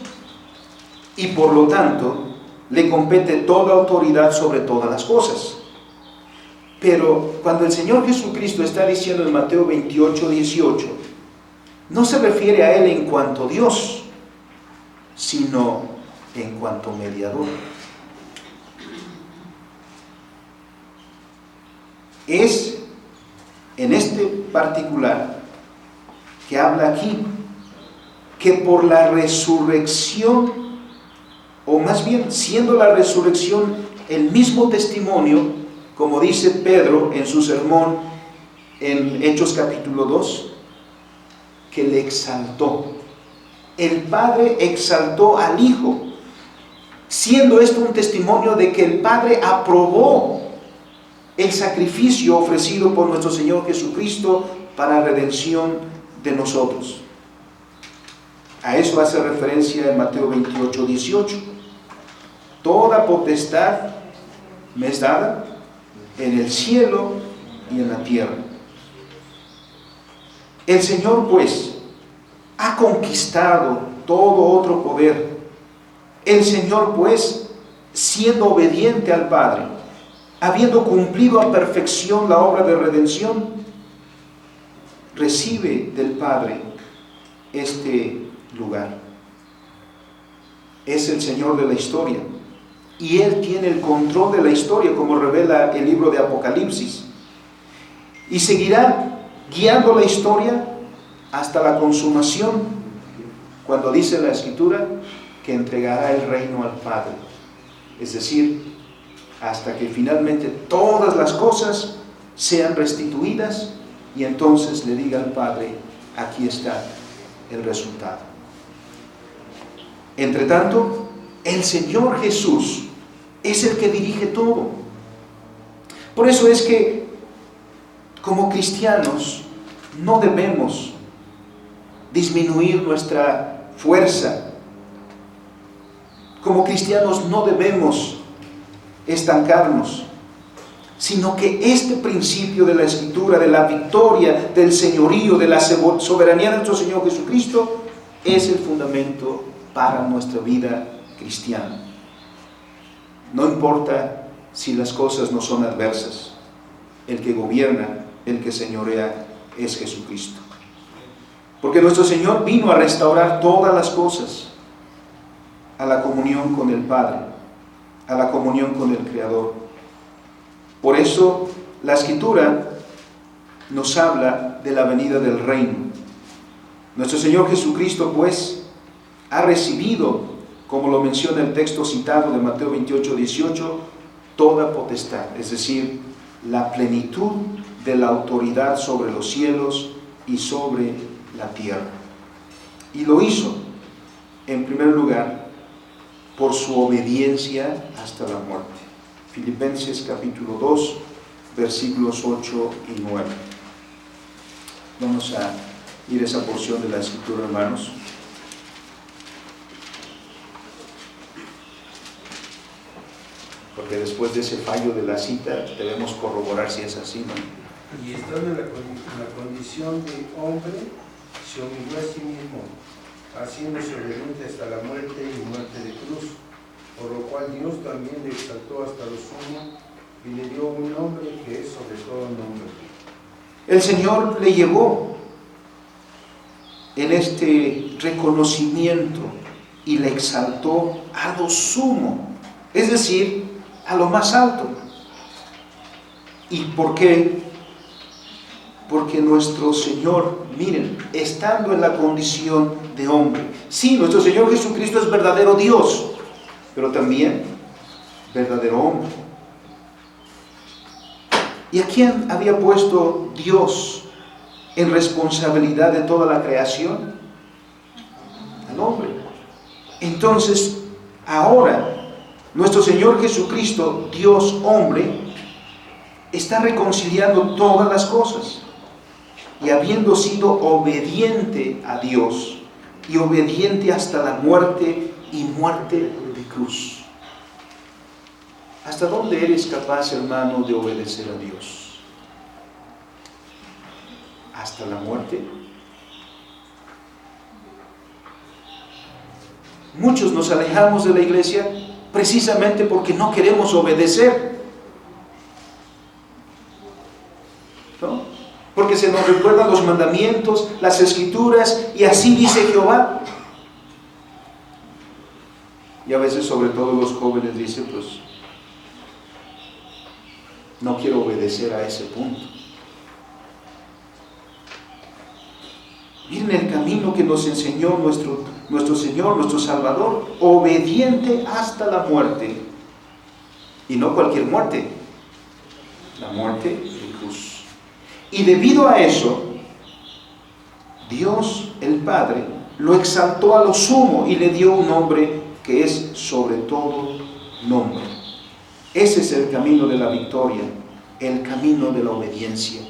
y por lo tanto, le compete toda autoridad sobre todas las cosas. Pero cuando el Señor Jesucristo está diciendo en Mateo 28, 18, no se refiere a Él en cuanto Dios, sino en cuanto mediador. Es en este particular que habla aquí, que por la resurrección, o más bien siendo la resurrección el mismo testimonio, como dice Pedro en su sermón en Hechos capítulo 2, que le exaltó. El Padre exaltó al Hijo, siendo esto un testimonio de que el Padre aprobó el sacrificio ofrecido por nuestro Señor Jesucristo para redención de nosotros. A eso hace referencia en Mateo 28, 18. Toda potestad me es dada en el cielo y en la tierra. El Señor, pues, ha conquistado todo otro poder. El Señor, pues, siendo obediente al Padre, habiendo cumplido a perfección la obra de redención, recibe del Padre este lugar. Es el Señor de la historia y Él tiene el control de la historia, como revela el libro de Apocalipsis, y seguirá guiando la historia hasta la consumación, cuando dice la Escritura que entregará el reino al Padre, es decir, hasta que finalmente todas las cosas sean restituidas y entonces le diga al Padre: aquí está el resultado. Entre tanto, el Señor Jesús es el que dirige todo. Por eso es que, como cristianos, no debemos disminuir nuestra fuerza. Como cristianos no debemos estancarnos, sino que este principio de la Escritura, de la victoria, del señorío, de la soberanía de nuestro Señor Jesucristo, es el fundamento para nuestra vida cristiana. No importa si las cosas no son adversas, el que gobierna, el que señorea es Jesucristo. Porque nuestro Señor vino a restaurar todas las cosas a la comunión con el Padre, a la comunión con el Creador. Por eso la Escritura nos habla de la venida del reino. Nuestro Señor Jesucristo, pues, ha recibido, como lo menciona el texto citado de Mateo 28, 18, toda potestad, es decir, la plenitud de la autoridad sobre los cielos y sobre la tierra. Y lo hizo, en primer lugar, por su obediencia hasta la muerte. Filipenses capítulo 2, versículos 8 y 9. Vamos a ir a esa porción de la Escritura, hermanos. Porque después de ese fallo de la cita debemos corroborar si es así, ¿no? Y estando en la condición de hombre, se humilló a sí mismo, haciéndose obediente hasta la muerte y muerte de cruz, por lo cual Dios también le exaltó hasta lo sumo y le dio un nombre que es sobre todo nombre. El Señor le llevó en este reconocimiento y le exaltó a lo sumo, es decir, a lo más alto. ¿Y por qué? Porque nuestro Señor, miren, estando en la condición de hombre, sí, nuestro Señor Jesucristo es verdadero Dios, pero también verdadero hombre. ¿Y a quién había puesto Dios en responsabilidad de toda la creación? Al hombre. Entonces, ahora, nuestro Señor Jesucristo, Dios hombre, está reconciliando todas las cosas. Y habiendo sido obediente a Dios, y obediente hasta la muerte, y muerte de cruz. ¿Hasta dónde eres capaz, hermano, de obedecer a Dios? ¿Hasta la muerte? Muchos nos alejamos de la iglesia precisamente porque no queremos obedecer, ¿no? Porque se nos recuerdan los mandamientos, las Escrituras, y así dice Jehová. Y a veces, sobre todo los jóvenes, dicen, pues, no quiero obedecer a ese punto. Miren el camino que nos enseñó nuestro Señor, nuestro Salvador, obediente hasta la muerte. Y no cualquier muerte, la muerte de cruz. Y debido a eso, Dios el Padre lo exaltó a lo sumo y le dio un nombre que es sobre todo nombre. Ese es el camino de la victoria, el camino de la obediencia.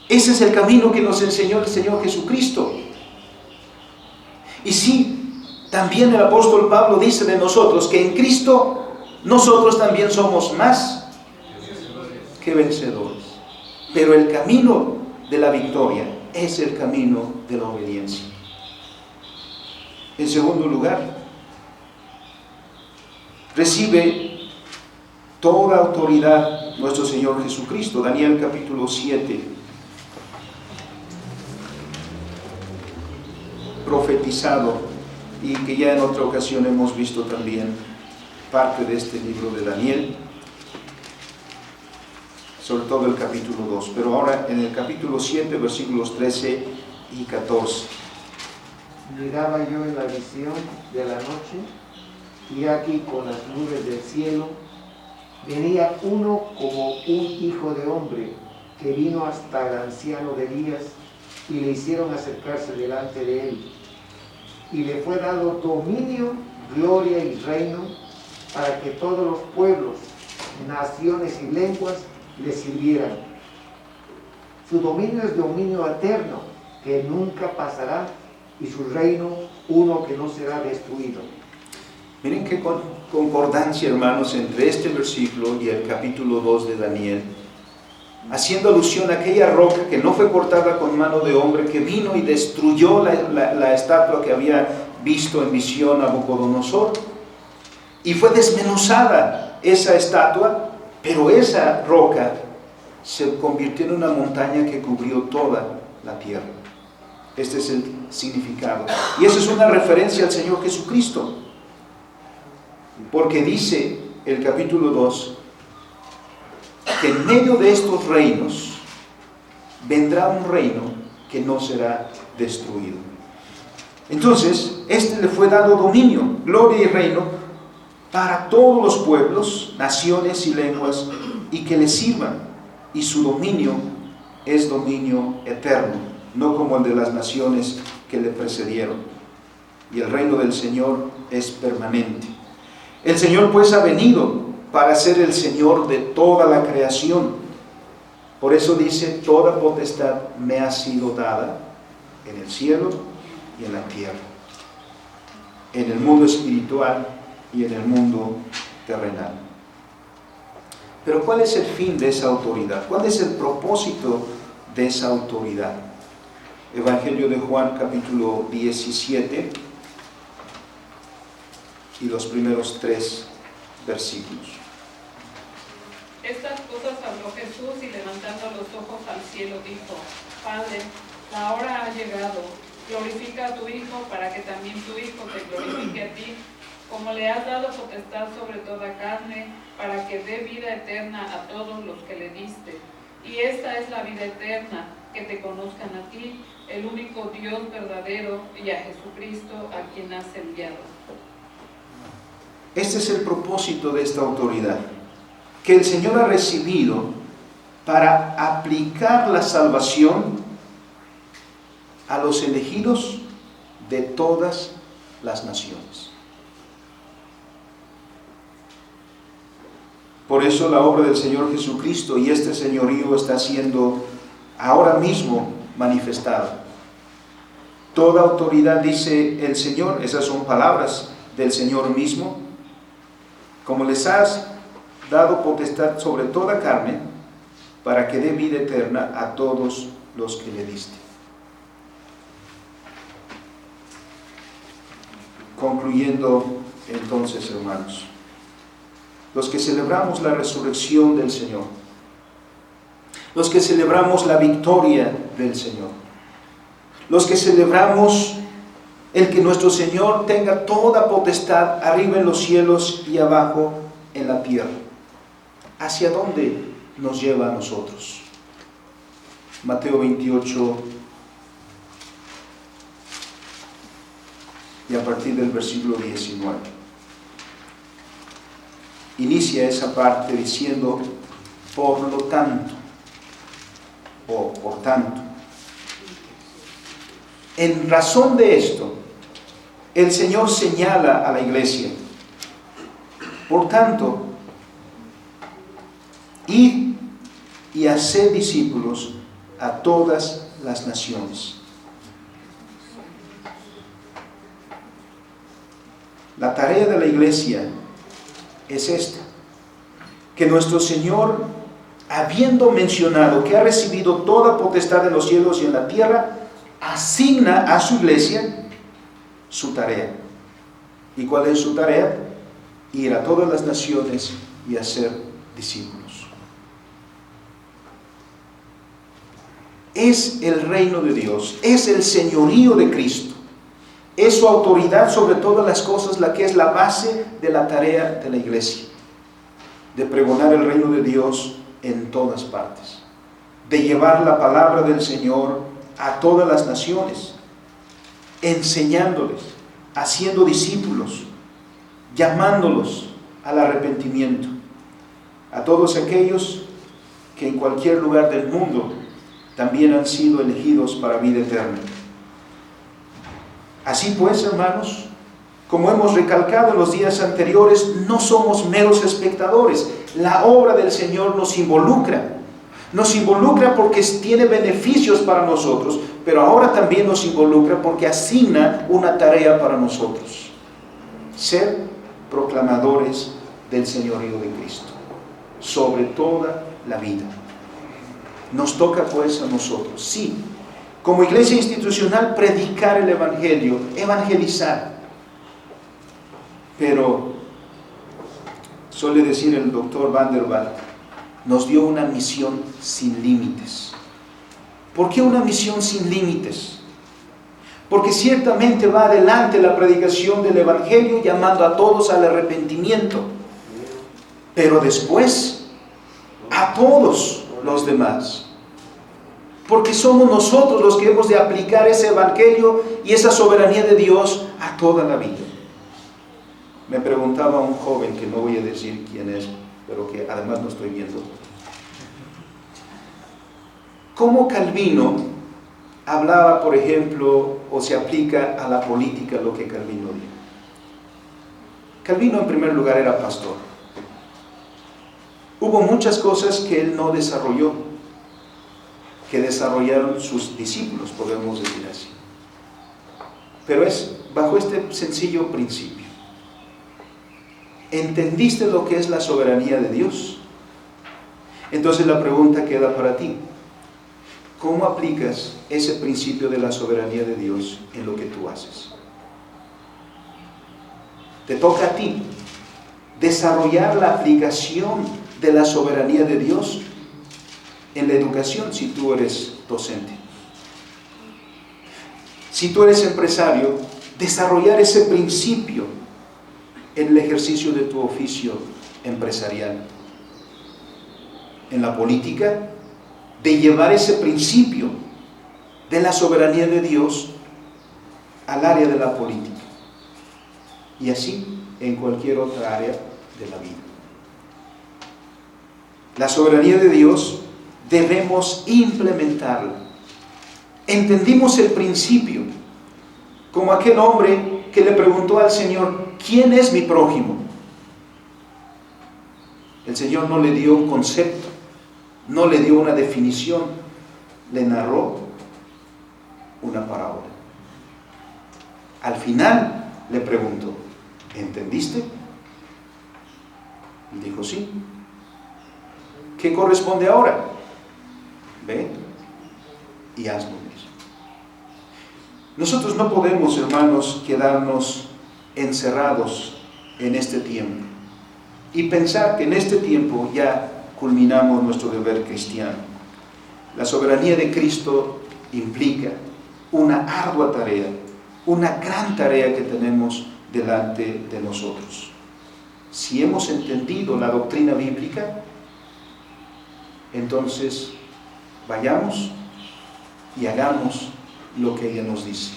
Ese es el camino que nos enseñó el Señor Jesucristo. Y sí, también el apóstol Pablo dice de nosotros que en Cristo nosotros también somos más que vencedores. Pero el camino de la victoria es el camino de la obediencia. En segundo lugar, recibe toda autoridad nuestro Señor Jesucristo. Daniel capítulo 7. Profetizado, y que ya en otra ocasión hemos visto también parte de este libro de Daniel, sobre todo el capítulo 2, pero ahora en el capítulo 7, versículos 13 y 14. Miraba yo en la visión de la noche, y aquí con las nubes del cielo venía uno como un hijo de hombre, que vino hasta el anciano de Elías, y le hicieron acercarse delante de él. Y le fue dado dominio, gloria y reino, para que todos los pueblos, naciones y lenguas le sirvieran. Su dominio es dominio eterno, que nunca pasará, y su reino uno que no será destruido. Miren qué concordancia, hermanos, entre este versículo y el capítulo 2 de Daniel, haciendo alusión a aquella roca que no fue cortada con mano de hombre, que vino y destruyó la estatua que había visto en visión Nabucodonosor, y fue desmenuzada esa estatua, pero esa roca se convirtió en una montaña que cubrió toda la tierra. Este es el significado. Y eso es una referencia al Señor Jesucristo, porque dice el capítulo 2 que en medio de estos reinos vendrá un reino que no será destruido. Entonces, este le fue dado dominio, gloria y reino para todos los pueblos, naciones y lenguas, y que le sirvan. Y su dominio es dominio eterno, no como el de las naciones que le precedieron. Y el reino del Señor es permanente. El Señor pues ha venido para ser el Señor de toda la creación. Por eso dice, toda potestad me ha sido dada en el cielo y en la tierra, en el mundo espiritual y en el mundo terrenal. Pero ¿cuál es el fin de esa autoridad? ¿Cuál es el propósito de esa autoridad? Evangelio de Juan capítulo 17 y los primeros 3 versículos. Estas cosas habló Jesús y levantando los ojos al cielo dijo: Padre, la hora ha llegado, glorifica a tu Hijo para que también tu Hijo te glorifique a ti, como le has dado potestad sobre toda carne, para que dé vida eterna a todos los que le diste. Y esta es la vida eterna, que te conozcan a ti, el único Dios verdadero, y a Jesucristo a quien has enviado. Este es el propósito de esta autoridad, que el Señor ha recibido para aplicar la salvación a los elegidos de todas las naciones. Por eso la obra del Señor Jesucristo y este señorío está siendo ahora mismo manifestada. Toda autoridad, dice el Señor, esas son palabras del Señor mismo, como les has dado potestad sobre toda carne, para que dé vida eterna a todos los que le diste. Concluyendo entonces, hermanos, los que celebramos la resurrección del Señor, los que celebramos la victoria del Señor, los que celebramos el que nuestro Señor tenga toda potestad arriba en los cielos y abajo en la tierra, ¿hacia dónde nos lleva a nosotros? Mateo 28 y a partir del versículo 19. inicia esa parte diciendo, por lo tanto, o por tanto. En razón de esto, el Señor señala a la iglesia, por tanto, id y haced discípulos a todas las naciones. La tarea de la iglesia es esta, que nuestro Señor, habiendo mencionado que ha recibido toda potestad en los cielos y en la tierra, asigna a su iglesia su tarea. ¿Y cuál es su tarea? Ir a todas las naciones y hacer discípulos. Es el reino de Dios, es el señorío de Cristo, es su autoridad sobre todas las cosas la que es la base de la tarea de la iglesia, de pregonar el reino de Dios en todas partes, de llevar la palabra del Señor a todas las naciones, enseñándoles, haciendo discípulos, llamándolos al arrepentimiento, a todos aquellos que en cualquier lugar del mundo también han sido elegidos para vida eterna. Así pues, hermanos, como hemos recalcado en los días anteriores, no somos meros espectadores. La obra del Señor nos involucra porque tiene beneficios para nosotros, pero ahora también nos involucra porque asigna una tarea para nosotros: ser proclamadores del señorío de Cristo sobre toda la vida. Nos toca pues a nosotros, sí, como iglesia institucional, predicar el evangelio, evangelizar. Pero suele decir el doctor Van der Waal, nos dio una misión sin límites. ¿Por qué una misión sin límites? Porque ciertamente va adelante la predicación del evangelio, llamando a todos al arrepentimiento, pero después a todos los demás, porque somos nosotros los que hemos de aplicar ese evangelio y esa soberanía de Dios a toda la vida. Me preguntaba un joven, que no voy a decir quién es, pero que además no estoy viendo, ¿cómo Calvino hablaba, por ejemplo, o se aplica a la política lo que Calvino dijo? Calvino, en primer lugar, era pastor. Hubo muchas cosas que él no desarrolló, que desarrollaron sus discípulos, podemos decir así. Pero es bajo este sencillo principio. ¿Entendiste lo que es la soberanía de Dios? Entonces la pregunta queda para ti: ¿cómo aplicas ese principio de la soberanía de Dios en lo que tú haces? Te toca a ti desarrollar la aplicación de la soberanía de Dios en la educación, si tú eres docente. Si tú eres empresario, desarrollar ese principio en el ejercicio de tu oficio empresarial. En la política, de llevar ese principio de la soberanía de Dios al área de la política. Y así en cualquier otra área de la vida. La soberanía de Dios debemos implementarla. Entendimos el principio, como aquel hombre que le preguntó al Señor: ¿quién es mi prójimo? El Señor no le dio un concepto, no le dio una definición, le narró una parábola. Al final le preguntó: ¿entendiste? Y dijo: sí. ¿Qué corresponde ahora? Ve y haz lo mismo. Nosotros no podemos, hermanos, quedarnos encerrados en este tiempo y pensar que en este tiempo ya culminamos nuestro deber cristiano. La soberanía de Cristo implica una ardua tarea, una gran tarea que tenemos delante de nosotros. Si hemos entendido la doctrina bíblica, entonces vayamos y hagamos lo que ella nos dice,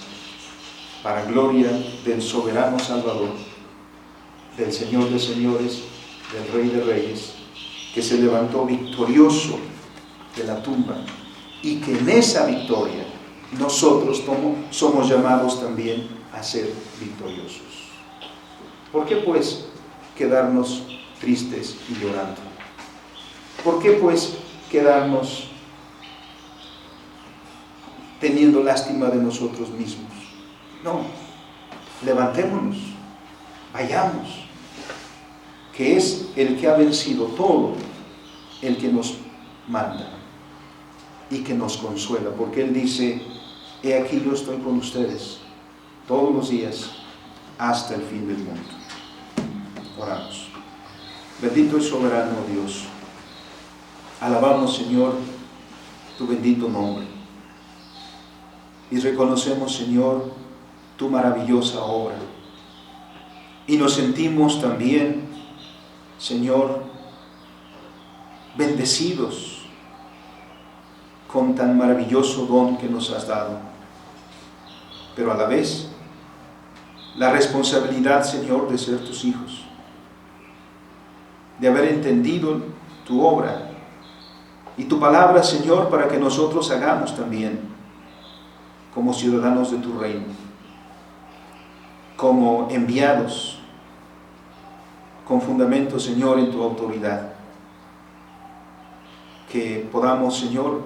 para gloria del soberano Salvador, del Señor de señores del Rey de Reyes, que se levantó victorioso de la tumba, y que en esa victoria nosotros somos llamados también a ser victoriosos. ¿Por qué pues quedarnos tristes y llorando? ¿Por qué pues quedarnos teniendo lástima de nosotros mismos? No, levantémonos, vayamos, que es el que ha vencido todo, el que nos manda y que nos consuela, porque Él dice: he aquí yo estoy con ustedes todos los días hasta el fin del mundo. Oramos. Bendito y soberano Dios, alabamos, Señor, tu bendito nombre y reconocemos, Señor, tu maravillosa obra, y nos sentimos también, Señor, bendecidos con tan maravilloso don que nos has dado, pero a la vez la responsabilidad, Señor, de ser tus hijos, de haber entendido tu obra y tu palabra, Señor, para que nosotros hagamos también como ciudadanos de tu reino, como enviados con fundamento, Señor, en tu autoridad. Que podamos, Señor,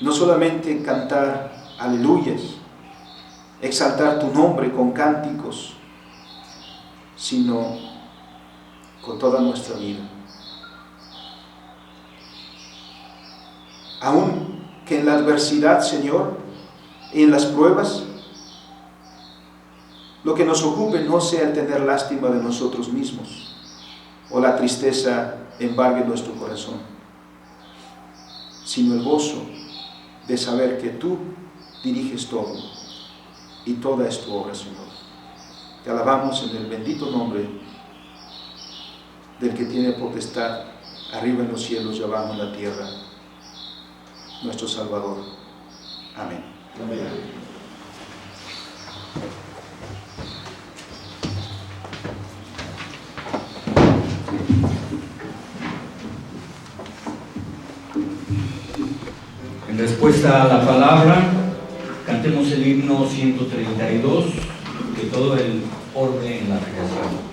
no solamente cantar aleluyas, exaltar tu nombre con cánticos, sino con toda nuestra vida. Aun que en la adversidad, Señor, y en las pruebas, lo que nos ocupe no sea el tener lástima de nosotros mismos o la tristeza embargue nuestro corazón, sino el gozo de saber que tú diriges todo y toda es tu obra, Señor. Te alabamos en el bendito nombre del que tiene potestad arriba en los cielos y abajo en la tierra, nuestro Salvador. Amén. Amén. En respuesta a la palabra, cantemos el himno 132, que todo el orden en la creación.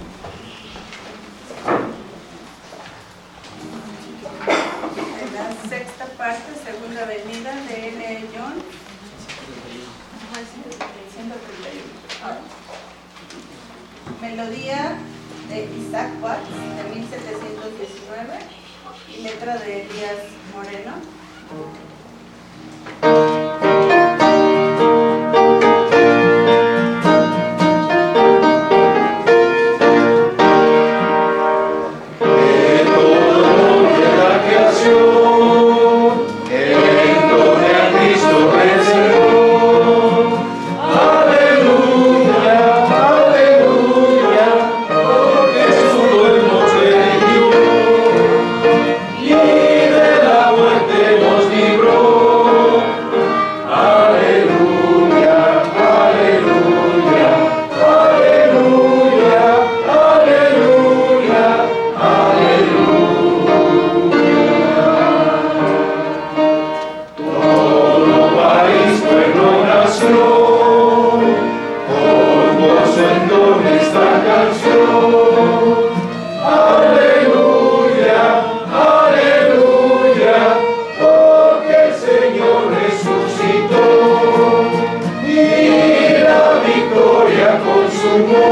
En la sexta parte, segunda venida de L. John, 131. Melodía de Isaac Watts, de 1719, y letra de Elías Moreno. Consumó.